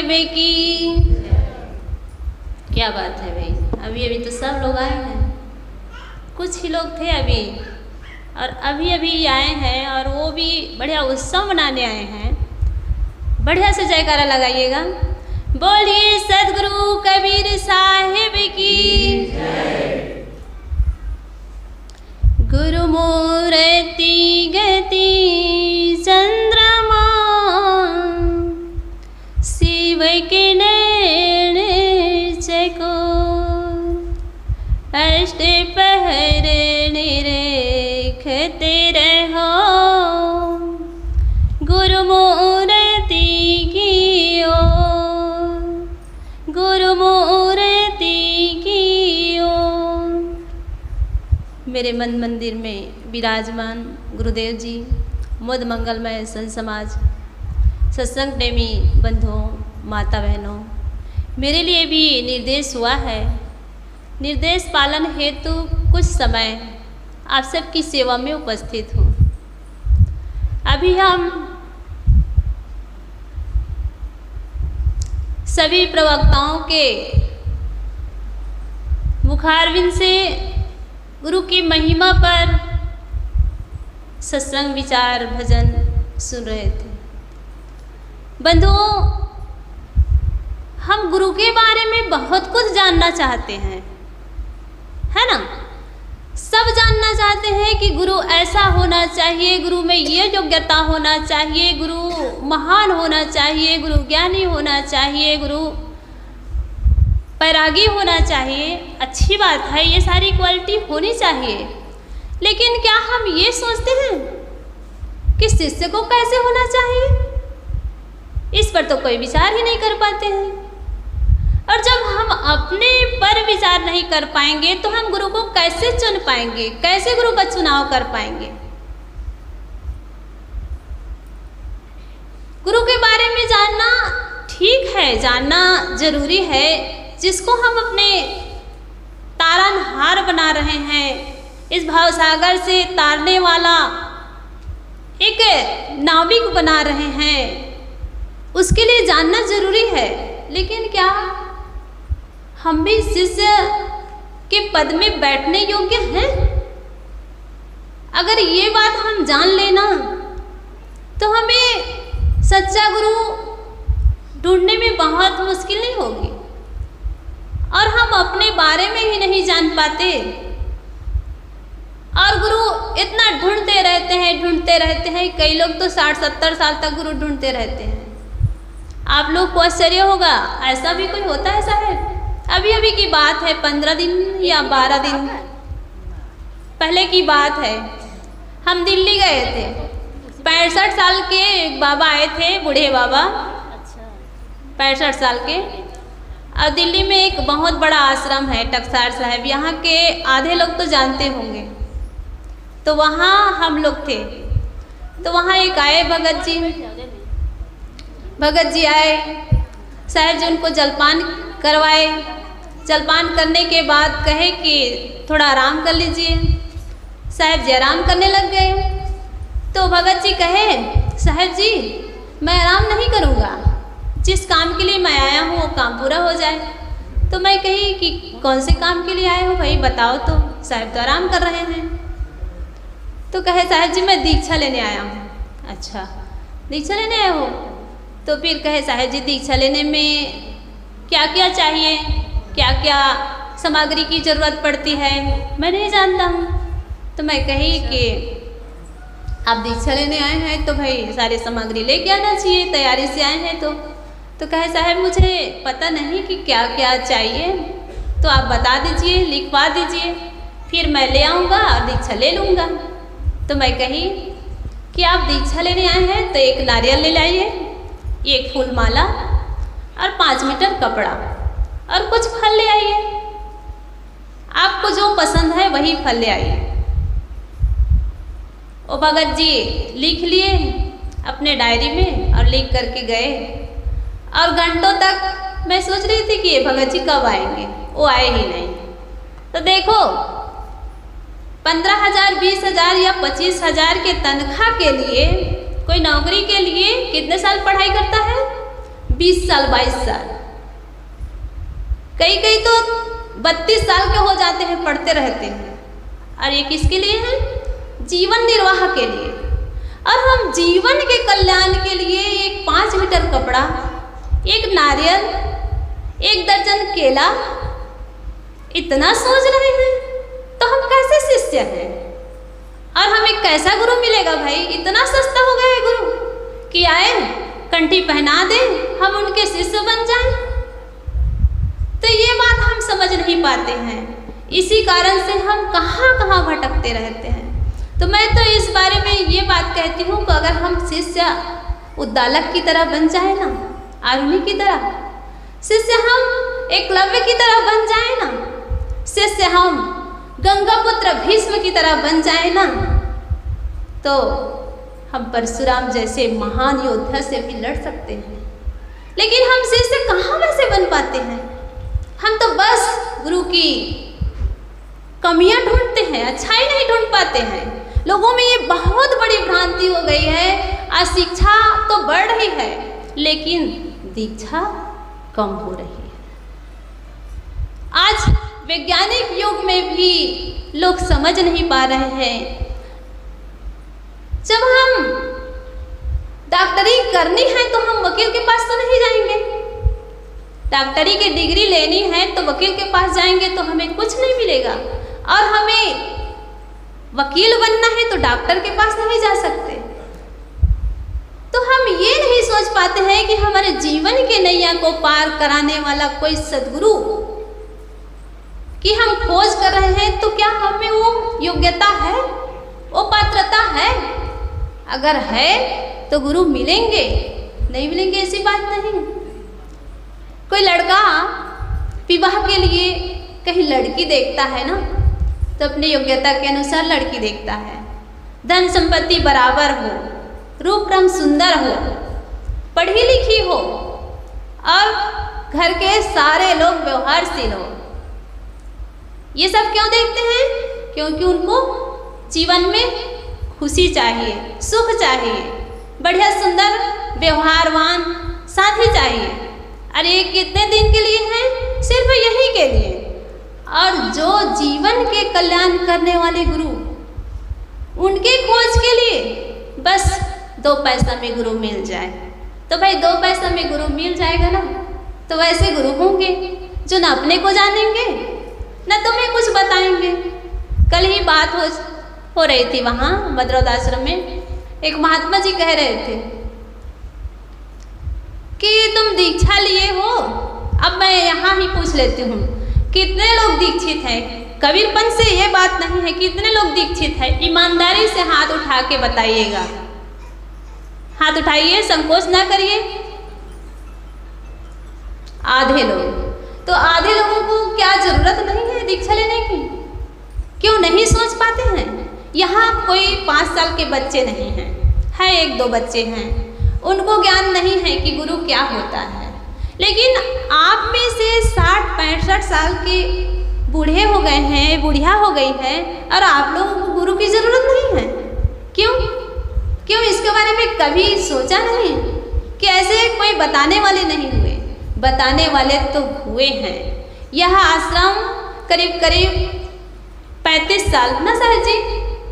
साहेब की। क्या बात है भाई, अभी अभी तो सब लोग आए हैं, कुछ ही लोग थे अभी और अभी अभी आए हैं और वो भी बढ़िया उत्सव मनाने आए हैं। बढ़िया से जयकारा लगाइएगा। बोलिए सदगुरु कबीर साहिब की। गुरु मूर्ति गति चंद्रमा, शिव के नैन चकोर, अष्ट पहर निरखते रहो, गुरु मूर्ति की ओर, गुरु मूर्ति की ओर। मेरे मन मंदिर में विराजमान गुरुदेव जी, मुद मंगलमय संत समाज, सत्संग प्रेमी बंधुओं, माता बहनों, मेरे लिए भी निर्देश हुआ है। निर्देश पालन हेतु कुछ समय आप सबकी सेवा में उपस्थित हूँ। अभी हम सभी प्रवक्ताओं के मुखारविंद से गुरु की महिमा पर सत्संग विचार भजन सुन रहे थे। बंधुओं, हम गुरु के बारे में बहुत कुछ जानना चाहते हैं, है ना। सब जानना चाहते हैं कि गुरु ऐसा होना चाहिए, गुरु में ये योग्यता होना चाहिए, गुरु महान होना चाहिए, गुरु ज्ञानी होना चाहिए, गुरु पैरागी होना चाहिए। अच्छी बात है, ये सारी क्वालिटी होनी चाहिए। लेकिन क्या हम ये सोचते हैं कि शिष्य को कैसे होना चाहिए? इस पर तो कोई विचार ही नहीं कर पाते हैं। और जब हम अपने पर विचार नहीं कर पाएंगे तो हम गुरु को कैसे चुन पाएंगे, कैसे गुरु का चुनाव कर पाएंगे? गुरु के बारे में जानना ठीक है, जानना जरूरी है। जिसको हम अपने तारनहार बना रहे हैं, इस भावसागर से तारने वाला एक नाविक बना रहे हैं, उसके लिए जानना जरूरी है। लेकिन क्या हम भी शिष्य के पद में बैठने योग्य हैं? अगर ये बात हम जान लेना तो हमें सच्चा गुरु ढूंढने में बहुत मुश्किल नहीं होगी। और हम अपने बारे में ही नहीं जान पाते और गुरु इतना ढूंढते रहते हैं। कई लोग तो 60-70 साल तक गुरु ढूंढते रहते हैं। आप लोग को आश्चर्य होगा, ऐसा भी कोई होता है साहब? अभी अभी की बात है, 15 दिन या 12 दिन पहले की बात है। हम दिल्ली गए थे। 65 साल के एक बाबा आए थे, बूढ़े बाबा, 65 साल के। और दिल्ली में एक बहुत बड़ा आश्रम है टकसार साहिब, यहाँ के आधे लोग तो जानते होंगे। तो वहाँ हम लोग थे। तो वहाँ एक आए भगत जी आए, साहब जी उनको जलपान करवाए। जलपान करने के बाद कहे कि थोड़ा आराम कर लीजिए। साहब जी आराम करने लग गए। तो भगत जी कहे, साहब जी मैं आराम नहीं करूँगा, जिस काम के लिए मैं आया हूँ वो काम पूरा हो जाए। तो मैं कही कि कौन से काम के लिए आए हो भाई, बताओ तो। साहब तो आराम कर रहे हैं। तो कहे, साहब जी मैं दीक्षा लेने आया हूँ। अच्छा, दीक्षा लेने आए हो? तो फिर कहे, साहब जी दीक्षा लेने में क्या क्या चाहिए, क्या क्या सामग्री की ज़रूरत पड़ती है, मैं नहीं जानता हूँ। तो मैं कही कि आप दीक्षा लेने आए हैं तो भाई सारी सामग्री लेके आना चाहिए, तैयारी से आए हैं तो कहे, साहब मुझे पता नहीं कि क्या क्या चाहिए, तो आप बता दीजिए, लिखवा दीजिए, फिर मैं ले आऊँगा और दीक्षा ले लूँगा। तो मैं कही कि आप दीक्षा लेने आए हैं तो एक नारियल ले लाइए, एक फूल माला और 5 मीटर कपड़ा और कुछ फल ले आइए। आपको जो पसंद है वही फल ले आइए। ओ भगत जी लिख लिए अपने डायरी में और लिख करके गए। और घंटों तक मैं सोच रही थी कि ये भगत जी कब आएंगे, वो आए ही नहीं। तो देखो 15,000, 20,000 या 25,000 के तनख्वाह के लिए कोई नौकरी के लिए कितने साल पढ़ाई करता है? 20 साल 22 साल, कई कई तो 32 साल के हो जाते हैं, पढ़ते रहते हैं। और ये किसके लिए है? जीवन निर्वाह के लिए। और हम जीवन के कल्याण के लिए एक 5 मीटर कपड़ा, एक नारियल, 1 दर्जन केला इतना सोच रहे हैं, तो हम कैसे शिष्य हैं? और हमें कैसा गुरु मिलेगा भाई? इतना सस्ता हो गया है गुरु कि आए कंठी पहना दे, हम उनके शिष्य बन जाएं। तो ये बात हम समझ नहीं पाते हैं, इसी कारण से हम कहाँ कहाँ भटकते रहते हैं। तो मैं तो इस बारे में ये बात कहती हूँ कि अगर हम शिष्य उद्दालक की तरह बन जाए ना, आरुणि की तरह, शिष्य हम एकलव्य की तरह बन जाए ना, शिष्य हम गंगापुत्र भीष्म की तरह बन जाए ना, तो हम परशुराम जैसे महान योद्धा से भी लड़ सकते हैं। लेकिन हम शिष्य कहाँ वैसे बन पाते हैं? हम तो बस गुरु की कमियां ढूंढते हैं, अच्छाई नहीं ढूंढ पाते हैं। लोगों में ये बहुत बड़ी भ्रांति हो गई है। अशिक्षा तो बढ़ रही है, लेकिन दीक्षा कम हो रही है। आज वैज्ञानिक युग में भी लोग समझ नहीं पा रहे हैं। जब हम डॉक्टरी करनी है तो हम वकील के पास तो नहीं जाएंगे। डॉक्टरी की डिग्री लेनी है तो वकील के पास जाएंगे तो हमें कुछ नहीं मिलेगा। और हमें वकील बनना है तो डॉक्टर के पास नहीं जा सकते। तो हम ये नहीं सोच पाते हैं कि हमारे जीवन के नैया को पार कराने वाला कोई सद्गुरु कि हम खोज कर रहे हैं, तो क्या हमें वो योग्यता है, वो पात्रता है? अगर है तो गुरु मिलेंगे, नहीं मिलेंगे ऐसी बात नहीं। कोई लड़का विवाह के लिए कहीं लड़की देखता है ना, तो अपनी योग्यता के अनुसार लड़की देखता है। धन संपत्ति बराबर हो, रूप रंग सुंदर हो, पढ़ी लिखी हो और घर के सारे लोग व्यवहारशील हो। ये सब क्यों देखते हैं? क्योंकि उनको जीवन में खुशी चाहिए, सुख चाहिए, बढ़िया सुंदर व्यवहारवान साथी चाहिए। अरे कितने दिन के लिए है? सिर्फ यही के लिए। और जो जीवन के कल्याण करने वाले गुरु, उनके खोज के लिए बस 2 पैसा में गुरु मिल जाए। तो भाई 2 पैसा में गुरु मिल जाएगा ना, तो वैसे गुरु होंगे जो ना अपने को जानेंगे ना तुम्हें कुछ बताएंगे। कल ही बात हो रही थी वहाँ भद्रवदाश्रम में, एक महात्मा जी कह रहे थे कि तुम दीक्षा लिए हो। अब मैं यहाँ ही पूछ लेती हूँ, कितने लोग दीक्षित हैं? कबीरपंथ से ये बात नहीं है, कितने लोग दीक्षित हैं? ईमानदारी से हाथ उठा के बताइएगा। हाथ उठाइए, संकोच ना करिए। आधे लोग। तो आधे लोगों को क्या जरूरत नहीं है दीक्षा लेने की? क्यों नहीं सोच पाते हैं? यहाँ कोई 5 साल के बच्चे नहीं हैं, है 1-2 बच्चे हैं, उनको ज्ञान नहीं है कि गुरु क्या होता है। लेकिन आप में से 60-65 साल के बूढ़े हो गए हैं, बुढ़िया हो गई है, और आप लोगों को गुरु की जरूरत नहीं है। क्यों? क्यों इसके बारे में कभी सोचा नहीं कि ऐसे कोई बताने वाले नहीं हुए? बताने वाले तो हुए हैं। यह आश्रम करीब करीब 35 साल ना साहब जी,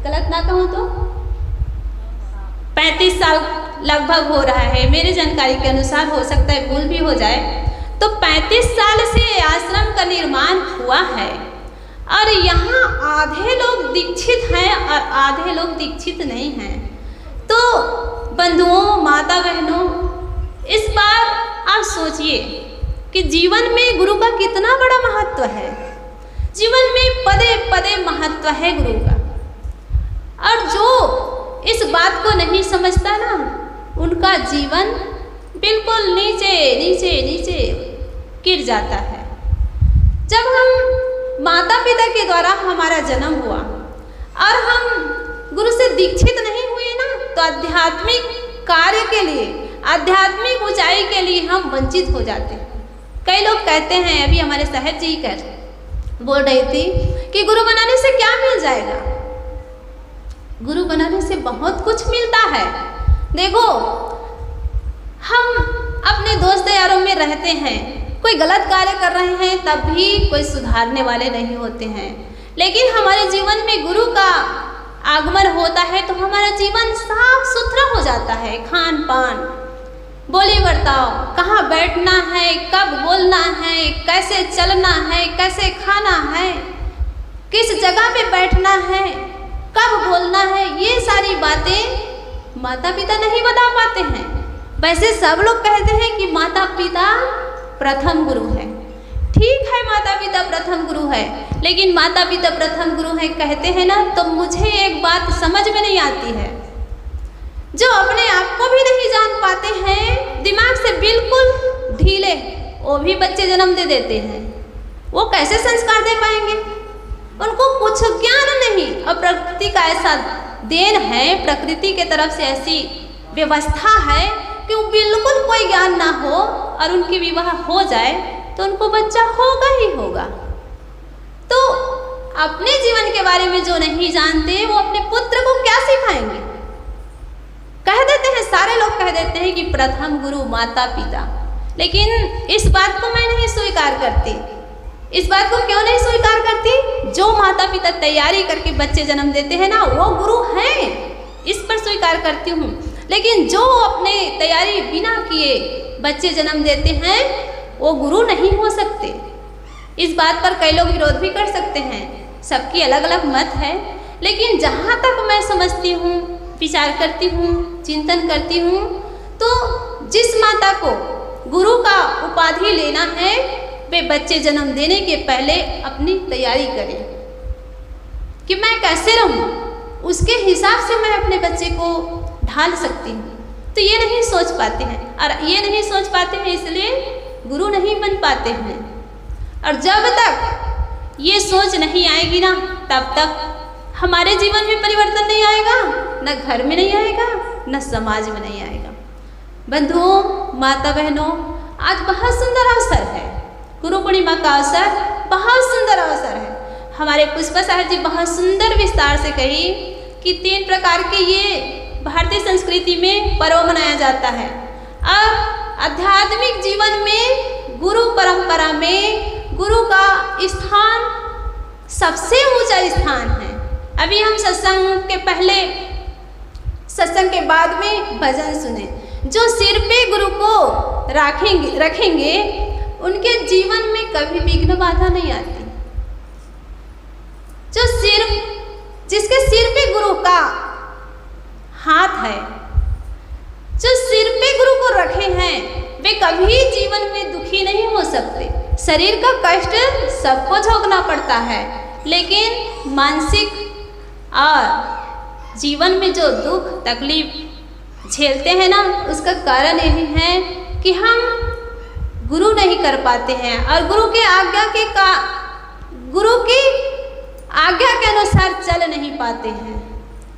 गलत ना कहूँ तो 35 साल लगभग हो रहा है मेरी जानकारी के अनुसार, हो सकता है भूल भी हो जाए। तो 35 साल से आश्रम का निर्माण हुआ है और यहाँ आधे लोग दीक्षित हैं और आधे लोग दीक्षित नहीं हैं। तो बंधुओं, माता बहनों, इस बार आप सोचिए कि जीवन में गुरु का कितना बड़ा महत्व है। जीवन में पदे पदे महत्व है गुरु का। और जो इस बात को नहीं समझता ना, उनका जीवन बिल्कुल नीचे नीचे नीचे गिर जाता है। जब हम माता पिता के द्वारा हमारा जन्म हुआ और हम गुरु से दीक्षित नहीं हुए ना, तो आध्यात्मिक कार्य के लिए, आध्यात्मिक ऊंचाई के लिए हम वंचित हो जाते हैं। कई लोग कहते हैं, अभी हमारे साहब जी बोल रही थी कि गुरु बनाने से क्या मिल जाएगा? गुरु बनाने से बहुत कुछ मिलता है। देखो, हम अपने दोस्त यारों में रहते हैं, कोई गलत कार्य कर रहे हैं तब भी कोई सुधारने वाले नहीं होते हैं। लेकिन हमारे जीवन में गुरु का आगमन होता है तो हमारा जीवन साफ सुथरा हो जाता है। खान पान, बोली बर्ताव, कहाँ बैठना है, कब बोलना है, कैसे चलना है, कैसे खाना है, किस जगह पे बैठना है, कब बोलना है, ये सारी बातें माता पिता नहीं बता पाते हैं। वैसे सब लोग कहते हैं कि माता पिता प्रथम गुरु है। ठीक है, माता पिता प्रथम गुरु है, लेकिन माता पिता प्रथम गुरु है कहते हैं ना, तो मुझे एक बात समझ में नहीं आती है। जो अपने आप को भी नहीं जान पाते हैं, दिमाग से बिल्कुल ढीले, वो भी बच्चे जन्म दे देते हैं। वो कैसे संस्कार दे पाएंगे? उनको कुछ ज्ञान नहीं। और प्रकृति का ऐसा देन है, प्रकृति के तरफ से ऐसी व्यवस्था है कि बिल्कुल कोई ज्ञान ना हो और उनकी विवाह हो जाए तो उनको बच्चा होगा ही होगा। तो अपने जीवन के बारे में जो नहीं जानते वो अपने पुत्र को क्या सिखाएंगे? कह देते हैं, सारे लोग कह देते हैं कि प्रथम गुरु माता पिता, लेकिन इस बात को मैं नहीं स्वीकार करती। इस बात को क्यों नहीं स्वीकार करती? जो माता पिता तैयारी करके बच्चे जन्म देते हैं ना, वो गुरु हैं, इस पर स्वीकार करती हूँ। लेकिन जो अपने तैयारी बिना किए बच्चे जन्म देते हैं वो गुरु नहीं हो सकते। इस बात पर कई लोग विरोध भी कर सकते हैं, सबकी अलग अलग मत है। लेकिन जहाँ तक मैं समझती हूँ, विचार करती हूँ, चिंतन करती हूँ, तो जिस माता को गुरु का उपाधि लेना है वे बच्चे जन्म देने के पहले अपनी तैयारी करें कि मैं कैसे रहूँ, उसके हिसाब से मैं अपने बच्चे को ढाल सकती हूँ। तो ये नहीं सोच पाते हैं, और ये नहीं सोच पाते हैं इसलिए गुरु नहीं बन पाते हैं। और जब तक ये सोच नहीं आएगी ना, तब तक हमारे जीवन में परिवर्तन नहीं आएगा, न घर में नहीं आएगा, न समाज में नहीं आएगा। बंधुओं, माता बहनों, आज बहुत सुंदर अवसर है, गुरु पूर्णिमा का अवसर, बहुत सुंदर अवसर है। हमारे पुष्पा साहब जी बहुत सुंदर विस्तार से कही कि 3 प्रकार के ये भारतीय संस्कृति में पर्व मनाया जाता है। और आध्यात्मिक जीवन में गुरु परंपरा में गुरु का स्थान सबसे ऊंचा स्थान है। अभी हम सत्संग के पहले, सत्संग के बाद में भजन सुने। जो सिर पे गुरु को रखेंगे उनके जीवन में कभी विघ्न बाधा नहीं आती। जिसके सिर पे गुरु का हाथ है, जो सिर पे गुरु को रखे हैं, वे कभी जीवन में दुखी नहीं हो सकते। शरीर का कष्ट सबको झोंकना पड़ता है, लेकिन मानसिक और जीवन में जो दुख तकलीफ झेलते हैं ना, उसका कारण यही है कि हम गुरु नहीं कर पाते हैं और गुरु की आज्ञा के अनुसार चल नहीं पाते हैं।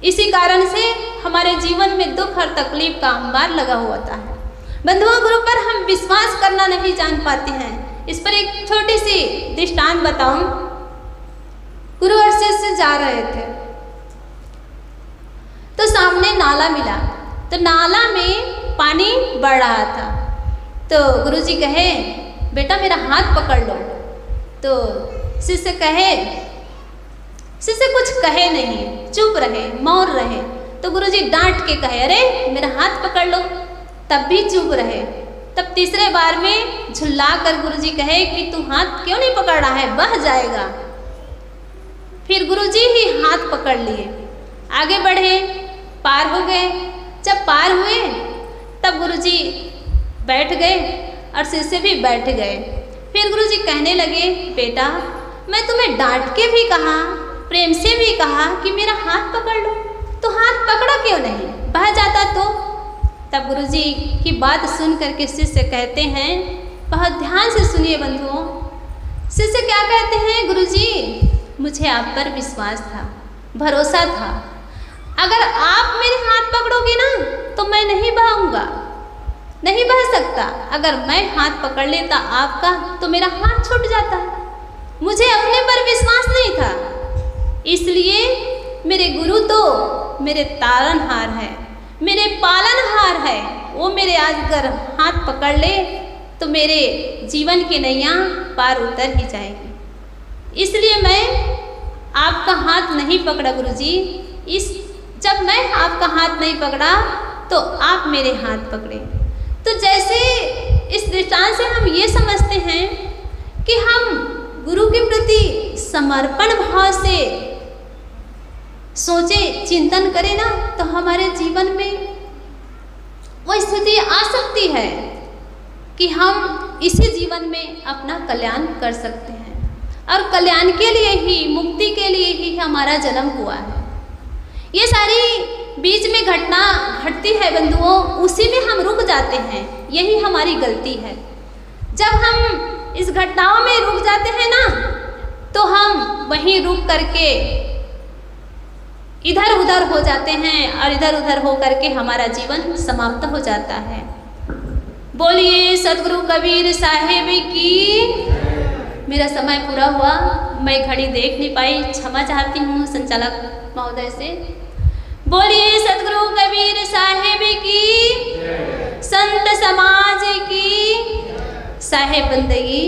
इसी कारण से हमारे जीवन में दुख और तकलीफ का अंबार लगा हुआ है। बंधुओं, गुरु पर हम विश्वास करना नहीं जान पाते हैं। इस पर एक छोटी सी दृष्टांत बताऊं। गुरु और शिष्य जा रहे थे तो सामने नाला मिला, तो नाला में पानी बढ़ रहा था। तो गुरुजी कहे, बेटा मेरा हाथ पकड़ लो। तो शिष्य कुछ कहे नहीं, चुप रहे, मौन रहे। तो गुरुजी डांट के कहे, अरे मेरा हाथ पकड़ लो, तब भी चुप रहे। तब तीसरे बार में झुल्ला कर गुरुजी कहे कि तू हाथ क्यों नहीं पकड़ रहा है, बह जाएगा। फिर गुरुजी ही हाथ पकड़ लिए, आगे बढ़े, पार हो गए। जब पार हुए तब गुरुजी बैठ गए और शिष्य भी बैठ गए। फिर गुरुजी कहने लगे, बेटा मैं तुम्हें डांट के भी कहा, प्रेम से भी कहा कि मेरा हाथ पकड़ लो, तो हाथ पकड़ा क्यों नहीं, बह जाता तो। तब गुरुजी की बात सुन करके शिष्य कहते हैं, बहुत ध्यान से सुनिए बंधुओं। शिष्य क्या कहते हैं, गुरुजी मुझे आप पर विश्वास था, भरोसा था, अगर आप मेरे हाथ पकड़ोगे ना तो मैं नहीं बहूँगा, नहीं बह सकता। अगर मैं हाथ पकड़ लेता आपका तो मेरा हाथ छूट जाता। मुझे अपने पर विश्वास नहीं था, इसलिए मेरे गुरु तो मेरे तारनहार हैं, मेरे पालनहार है, वो मेरे आज अगर हाथ पकड़ ले तो मेरे जीवन की नैया पार उतर ही जाएगी। इसलिए मैं आपका हाथ नहीं पकड़ा गुरुजी। जब मैं आपका हाथ नहीं पकड़ा तो आप मेरे हाथ पकड़े। तो जैसे इस दृष्टांत से हम ये समझते हैं कि हम गुरु के प्रति समर्पण भाव से सोचे, चिंतन करें ना, तो हमारे जीवन में वो स्थिति आ सकती है कि हम इसी जीवन में अपना कल्याण कर सकते हैं। और कल्याण के लिए ही, मुक्ति के लिए ही हमारा जन्म हुआ है। ये सारी बीच में घटना घटती है बंधुओं, उसी में हम रुक जाते हैं, यही हमारी गलती है। जब हम इस घटनाओं में रुक जाते हैं ना, तो हम वहीं रुक करके इधर उधर हो जाते हैं और इधर उधर हो करके हमारा जीवन समाप्त हो जाता है। बोलिए सतगुरु कबीर साहेब की। मेरा समय पूरा हुआ, मैं घड़ी देख नहीं पाई, क्षमा चाहती हूँ संचालक महोदय से। बोलिए सतगुरु कबीर साहेब की, संत समाज की, साहेब बंदगी।